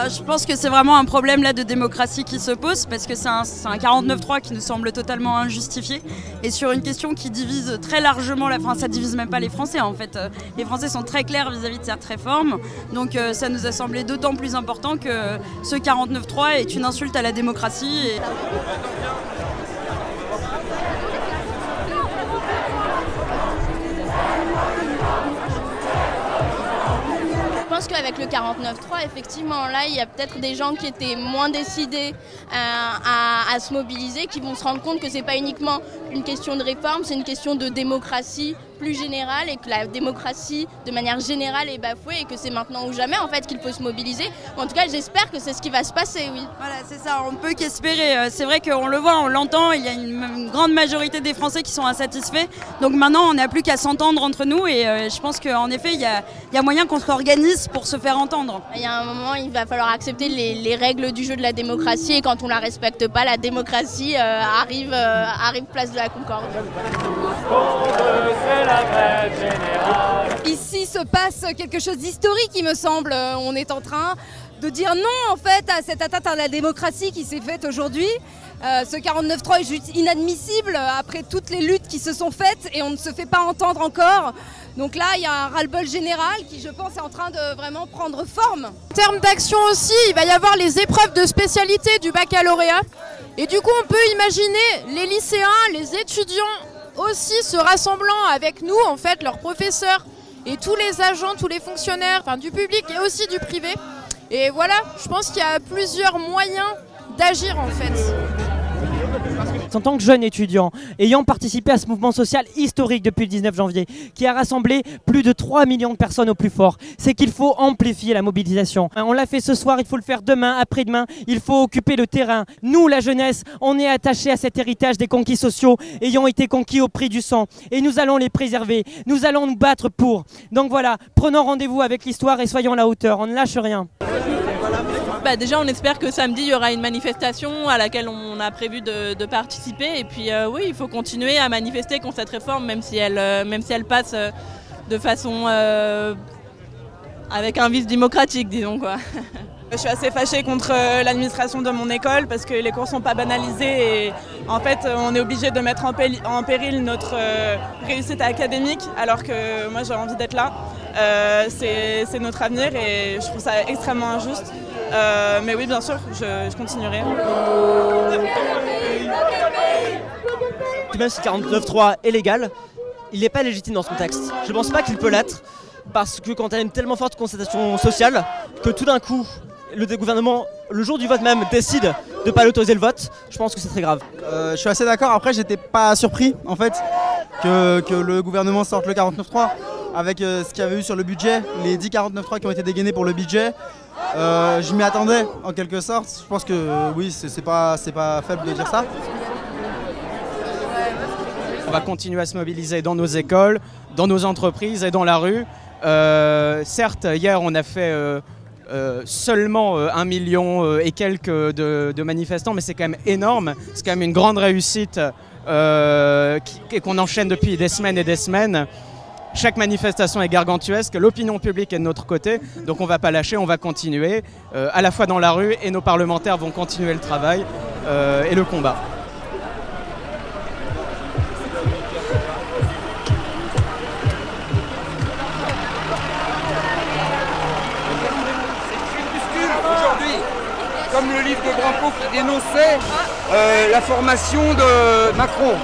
Je pense que c'est vraiment un problème là de démocratie qui se pose parce que c'est un 49-3 qui nous semble totalement injustifié et sur une question qui divise très largement, ça divise même pas les Français en fait. Les Français sont très clairs vis-à-vis de cette réforme, donc ça nous a semblé d'autant plus important que ce 49-3 est une insulte à la démocratie. Je pense qu'avec le 49-3, effectivement, là, il y a peut-être des gens qui étaient moins décidés à se mobiliser, qui vont se rendre compte que c'est pas uniquement une question de réforme, c'est une question de démocratie plus générale et que la démocratie, de manière générale, est bafouée et que c'est maintenant ou jamais, en fait, qu'il faut se mobiliser. En tout cas, j'espère que c'est ce qui va se passer, oui. Voilà, c'est ça, on ne peut qu'espérer. C'est vrai qu'on le voit, on l'entend, il y a une grande majorité des Français qui sont insatisfaits. Donc maintenant, on n'a plus qu'à s'entendre entre nous et je pense qu'en effet, il y a moyen qu'on s'organise pour se faire entendre. Il y a un moment, il va falloir accepter les règles du jeu de la démocratie et quand on ne la respecte pas, la démocratie arrive place de la Concorde. Ici se passe quelque chose d'historique, il me semble. On est en train de dire non en fait à cette atteinte à la démocratie qui s'est faite aujourd'hui. Ce 49-3 est juste inadmissible après toutes les luttes qui se sont faites et on ne se fait pas entendre encore. Donc là, il y a un ras-le-bol général qui, je pense, est en train de vraiment prendre forme. En termes d'action aussi, il va y avoir les épreuves de spécialité du baccalauréat. Et du coup, on peut imaginer les lycéens, les étudiants aussi se rassemblant avec nous, en fait, leurs professeurs et tous les agents, tous les fonctionnaires, enfin du public et aussi du privé. Et voilà, je pense qu'il y a plusieurs moyens d'agir en fait. En tant que jeune étudiant, ayant participé à ce mouvement social historique depuis le 19 janvier, qui a rassemblé plus de 3 millions de personnes au plus fort, c'est qu'il faut amplifier la mobilisation. On l'a fait ce soir, il faut le faire demain, après-demain, il faut occuper le terrain. Nous, la jeunesse, on est attachés à cet héritage des conquis sociaux ayant été conquis au prix du sang. Et nous allons les préserver, nous allons nous battre pour. Donc voilà, prenons rendez-vous avec l'histoire et soyons à la hauteur, on ne lâche rien. Déjà, on espère que samedi, il y aura une manifestation à laquelle on a prévu de participer. Et puis, oui, il faut continuer à manifester contre cette réforme, même si elle passe de façon avec un vice démocratique, disons quoi. Je suis assez fâchée contre l'administration de mon école parce que les cours ne sont pas banalisés et en fait on est obligé de mettre en péril notre réussite académique alors que moi j'ai envie d'être là. C'est notre avenir et je trouve ça extrêmement injuste. Mais oui, bien sûr, je continuerai. Même si 49.3 est légal, il n'est pas légitime dans ce contexte. Je ne pense pas qu'il peut l'être parce que quand il y a une tellement forte constatation sociale que tout d'un coup, le gouvernement, le jour du vote même, décide de ne pas l'autoriser le vote, je pense que c'est très grave. Je suis assez d'accord, après j'étais pas surpris en fait que le gouvernement sorte le 49.3 avec ce qu'il y avait eu sur le budget, les 10 49.3 qui ont été dégainés pour le budget. Je m'y attendais en quelque sorte, je pense que oui, c'est pas faible de dire ça. On va continuer à se mobiliser dans nos écoles, dans nos entreprises et dans la rue. Certes, hier on a fait seulement 1 million et quelques de manifestants, mais c'est quand même énorme, c'est quand même une grande réussite et qu'on enchaîne depuis des semaines et des semaines. Chaque manifestation est gargantuesque, l'opinion publique est de notre côté, donc on ne va pas lâcher, on va continuer, à la fois dans la rue et nos parlementaires vont continuer le travail et le combat. Aujourd'hui, comme le livre de Branco qui dénonçait la formation de Macron.